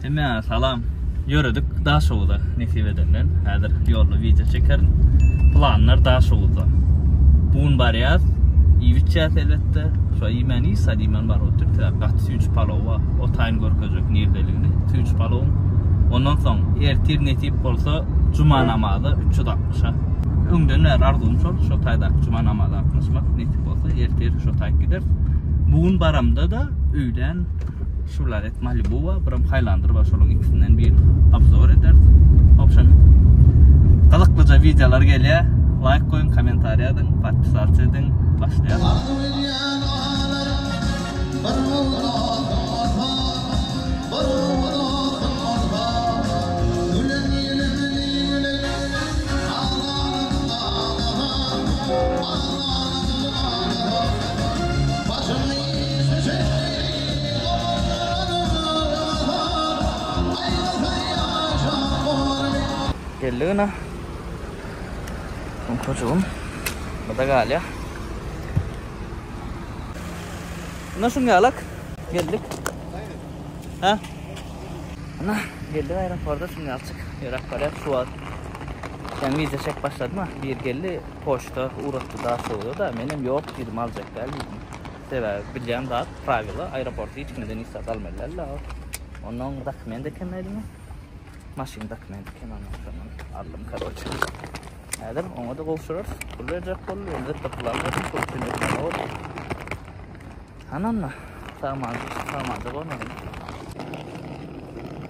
Hemen salam. Yürüdük Daşoğlu'da Nesibe'den. Hazır yollu video çekerim. Planlar Daşoğlu'da. Bugün bariyaz. İvitçiyat elbette. Şu imeni sadimen var otur. Gatsi 3 palova. O time görkezök nerdeligini. 3 palova. Ondan sonra ertir netip olsa Cuma namazı 360'a. Öngdönler arzum sol. Şu taydak Cuma namazı atmışmak. Netip olsa ertir şu tay gider. Bugün baramda da öğlen şular et Malibu var. Buram Highlander var. Şolun ikisinden bir abzor eder. Option. Kızıklıca videolar geliyor. Like koyun, komentarya edin, подписаться edin. Başlayalım. Geldi na. Çocuğum. Bu da gal ya. Nasıl galak? Geldik. Ha? Ana geldi aeroporta şimdi artık. Yarak para şu an. Yani vize çek başladı mı? Bir geldi poşta uğrattı daha soğudu da benim yok dedim alacaklar. Sebebi bileceğim daha pravila aeroporta hiç kimden istat almalılar. Onun dokumen de kemedi mi? Maşin dokumen de kemedi. Aldım karoçı. Eğer ona da konuşuruz. Kullanacak kolu, elde tapılanlar için kullanacak olur. Ananla. Tamamca olmadı.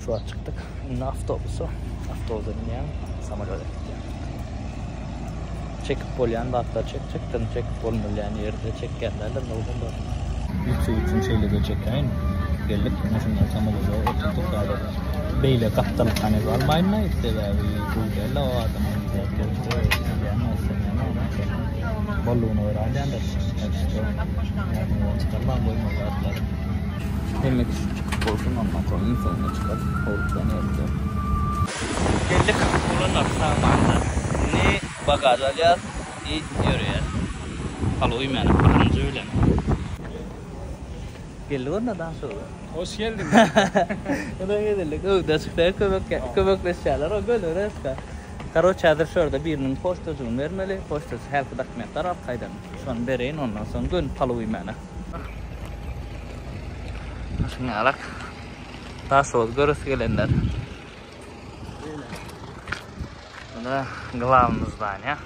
Şu an çıktık. Şimdi avtobusu. Avtobusdan yani. Samolyota gittik. Çekip polyan bakta çektim. Çekip polyan yerde çekkenlerden ne oldu da. Üçün şeyle de çekeyim. Geldik. Nasyonal samolyota oturduk da. Beyle kaptalık hani almayın mı? İşte böyle o adamın balonu öğrendiğinde çıkarman koymalar. Demek çıkıp olsun ondan sonra insanla çıkar. Oluktan yapacağım. Geldik olanlar sağlamda. Ne bagaj alacağız? İyi diyor ya. Kaloyum yani. Paranızı öyle mi? Geldi ondan daha sonra. Hoş geldin. Ona geldik. Öğde çıktı. Kömekleşerler. O böyle resmen. Karo çadır şurada birinin poştasını vermeli. Poştası her dokumentler al kaydan. Şu an bereyin ondan sonra gün palovuyum yani. Şimdi alak. Daha soğuk görüntü gelenler. Bu da glavımızdan ya.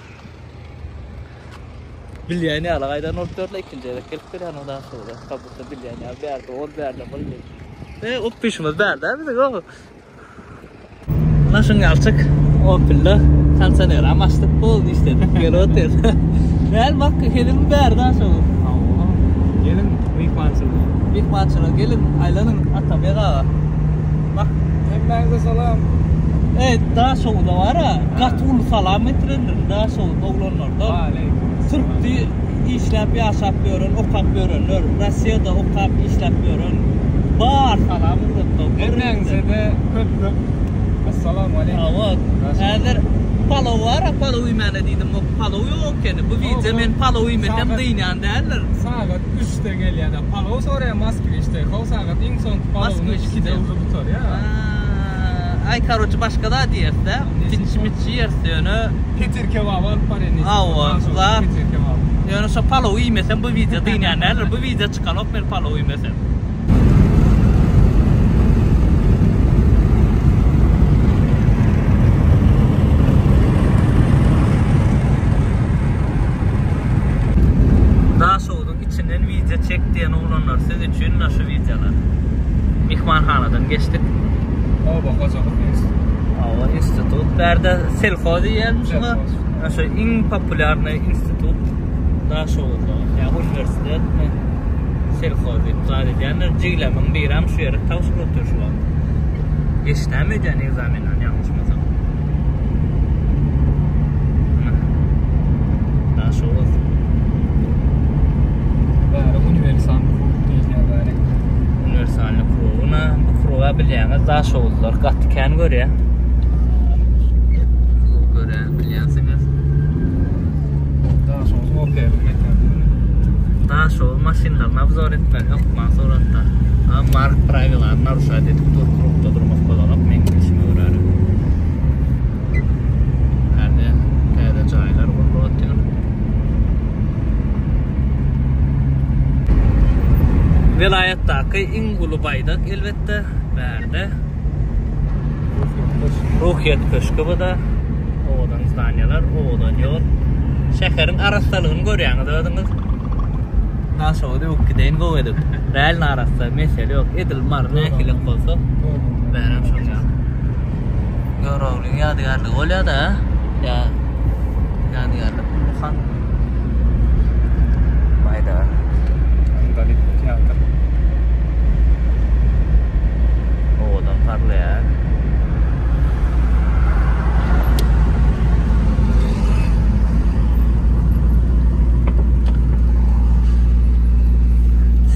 Bilyani alak aydan ortalarla ikinci yere gelip bir an ondan sonra. Kabukta bilyani al verdi. O verdi. Ve o pişimiz verdi. Bir de o. Nasıl alçık? O pilla kanser amaçlık oldu işte. Gel otur. Gel bak gelin berdan sonra. Gelin Büyük Mançı'na gelin Aylan'ın atamaya bak. Hemlerinize salam. Evet daha soğuda var ha. Katul salam ettirendir. Daha soğuda oğlanlarda. Türk'te işlep yaşapıyorsun, okapıyorsun. Rusya'da okap işlepiyorsun. Bağır salamı. Hemlerinize de köprü. Assalamu alaikum. Evet. Eğer palov var, palov imene dedim. O palov yok yani. Bu video men palov imeden deyinyan derler. Saat 3'te geliyor da palov sonra Moskva işte. O saat en son palovun 2'de uzutur ya. Ay karoçu başka da diyerse. Finçimiçi yerse onu. Petir kebabı alıp pareniz. Avva. Petir kebabı. Yani şu palov imesen bu video deyinyan derler. Bu video çıkalıp men palov imesen. Çek diyen oğlanlar siz için nasıl videolar? Mihmanhanadan geçtik. O bakacak mıyız? Ava institut. Berda selfo diyen şuna. Nasıl en popüler institut daha şu oldu. Ya üniversite mi? Selfo deyip zaten diyenler ciğlemin biram şu yere tavsiye ediyor şu an. Geçtemiyor yani examinden yanlış mı? Daha şu oldu. Universalni kuruna, bu kuruğa bilýäňiz daş oldular. Gatykän görýär. Bu görýär, bilýänsiňiz. Daş oldu, okey. Daş ol maşinlar nabzor etmek yok, mansoratda. Mark pravilaryny naruşat edip durmakda durmak Hakkı in ulu baydak elbette berde. Ruhiyet köşkü bu da. Oğudan zdanyalar, oğudan yol. Şekerin arastalığını görüyorsunuz ödünüz. Nasıl oldu yok gideyin go edip. Realin arastal mesele yok. Edil mar ne kilik olsa. Benim şunca. Yorovlun yadigarlık oluyor da. Ya yadigarlık. Kan. Bayda. Dalit tiyatr. Oğudan parlıyor.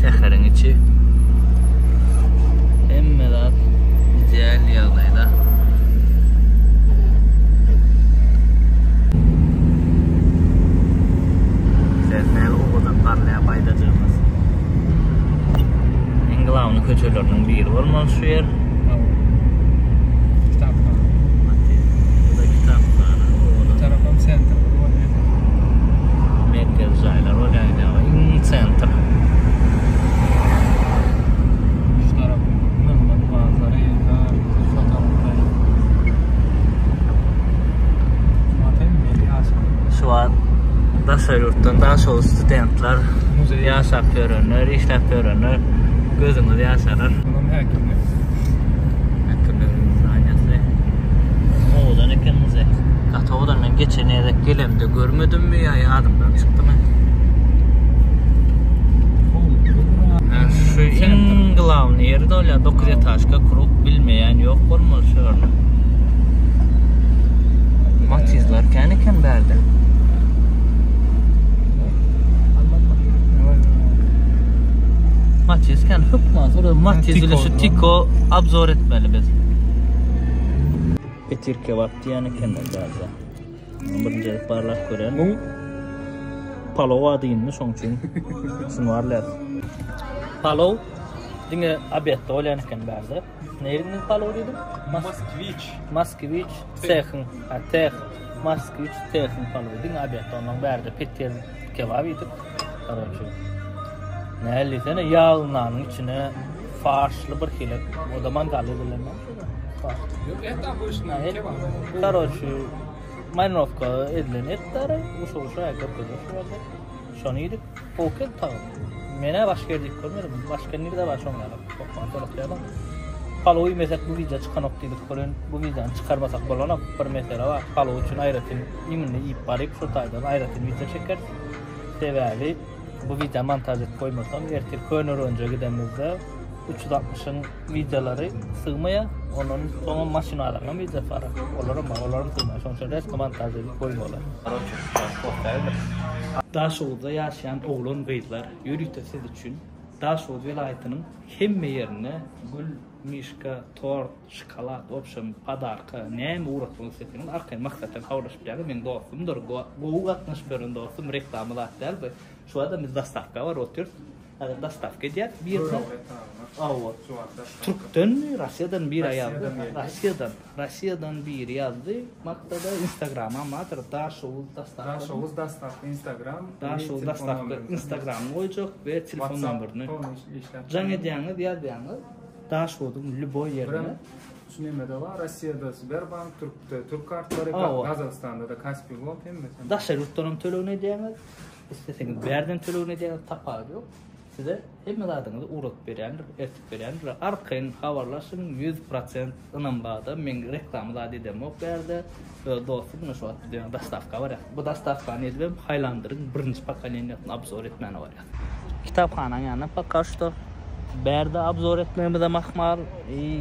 Şehrin içi emmedat güzel yağdaydı. Sesmel oğudan parlaya paydacığımız. İngilizce köçelerinin biri olmalı şu yer. Kitapxona. Bu da kitapxona. Tarafam center. Merkez joylar olaydı ama in center. Şu taraf Mehmet bazarı ya fotoğraflar. Zaten belli aslında. Şu an Daşayurt'tan daha çoğu studentler yaşap görünür, işlep görünür, gözünüz yaşanır. Bunun həkimi. Hakkımız aynası. Oğudan ikimize. Hatta oğudan ben geçen yedek gelemde görmedim mi ya yadımdan çıktı mı? Şu İngilizce yeri de öyle 9 etaşka kurup bilmeyen yok olmalı şu orada. Matizler kendiken berdi. Matiz kendi hükmaz. Orada Matiz ile şu tiko absorb etmeli biz. Petir kebap diyene kendinden berdi. Birinci parlak gören. Bu palova deyinmiş onun için. Şunu varlar. Palov. Dine abiyette olanken berdi. Nereden palov dedim? Moskviç. Texin. Tex. Moskviç Texin palov. Dine abiyette ondan berdi. Petir kebap yedik. Karınca. Nelli sene yağının içine farşlı bir hilek. O da mangalı edilemem. Yok et bu işin kebap. Karınca. Maynovka edilen etleri. Uşu ayakta koyuyor. Şunu yedik. Poket tağım. Mene başka yerde görmedim. Başka nerede var şu anlar? Bakmadım. Paloyu mesela bu video çıkan noktaydık koyun. Bu videodan çıkarmasak bolana bir mesela var. Palo için ayrıtın iminle ip barıp şu taydan ayrıtın video çeker. Severli bu video montaj et koymasam ertir koyunur önce gidemizde 360'ın videoları sığmaya onun sonra maşinalarla video var. Onların sığmaya. Sonuçta resmi montaj edip koyuyorlar. Daşoğlu'da yaşayan oğlun beyler yürütesiz için Daşoğlu vilayetinin hem yerine gül, mişka, tort, şokolat, opşam, padarka, neyme uğratmanı setinin arkayın maksatın havlaşıp yani men dostumdur. Goğu 61'in dostum reklamılar der ve şu anda biz dastavka var oturuyoruz. Dastavka diye bir de Türk'ten Rusya'dan bir yazdı. Rusya'dan bir yazdı. Maktada Instagram'a matır Daşoğlu dastavka. Daşoğlu dastavka Instagram. Daşoğlu dastavka Instagram koyacak ve telefon numarını. Canı diyanı diğer diyanı. Daşoğlu'nun любой yerine. Şunun da var. Rusya'da Sberbank, Türk kartları, Kazakistan'da da Kaspий Gold hem mi? Daşayurt'tan töleğine diyanı. İsteseniz berden töleğine diyanı tapar yok. Size hem adınızı uğrat berendir, etip berendir. Arkayın havarlaşın 100% ınanbağda. Men reklamı dedim yok berdi. Dostum şu an bir dastavka var ya. Bu dastavka ne edeyim? Highlander'ın birinci pakalyeniyatını absorb etmeni var ya. Kitapxananın yanına bakıştı. Berdi absorb etmemiz de mahmal.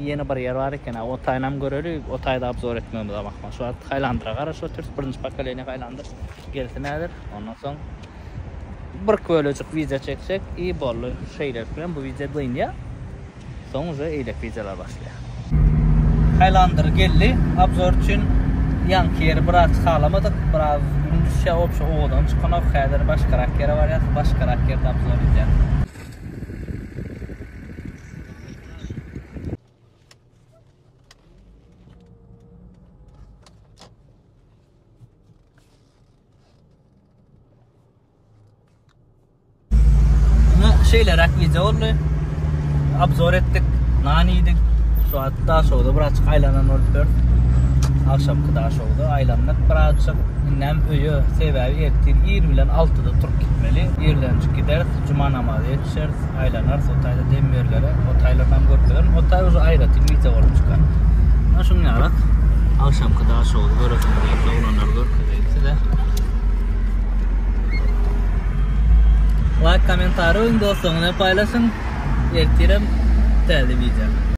Yeni bir yer var iken o taynam görülü, o tayda absorb etmemiz de mahmal. Şu an Highlander'a qarşı oturuz. Birinci pakalyeni Highlander. Gelsin nedir? Ondan sonra bir bölücük video çekecek. İyi bollu şeyler falan bu video dayın ya. Sonra eylek videolar başlıyor. Highlander geldi. Absorb için yankı yeri biraz sağlamadık. Biraz gündüzce opşu oğudan çıkan o kadar baş karakteri var ya. Baş karakteri absorb edeceğiz. Şeyler video oldu. abzor ettik. Naniydik. Şu an daha şovda birazcık aylanan olup gördük. Akşamkı daha şovda aylanmak birazcık nem öýe sebebi ertir 20 bilen 6'da turup gitmeli. Yerlençik gideriz, cuma namazı yetişeriz, aylanarız, otayda demirlere, otaylardan görpelerim, otay uzu ayratı vize olup çıkar. Şunu yarak, akşamkı daha şovda görürsün diye, olanlar görpeleydi de. Like, komentarı, dostlarına paylaşın, ertirem, televizyon.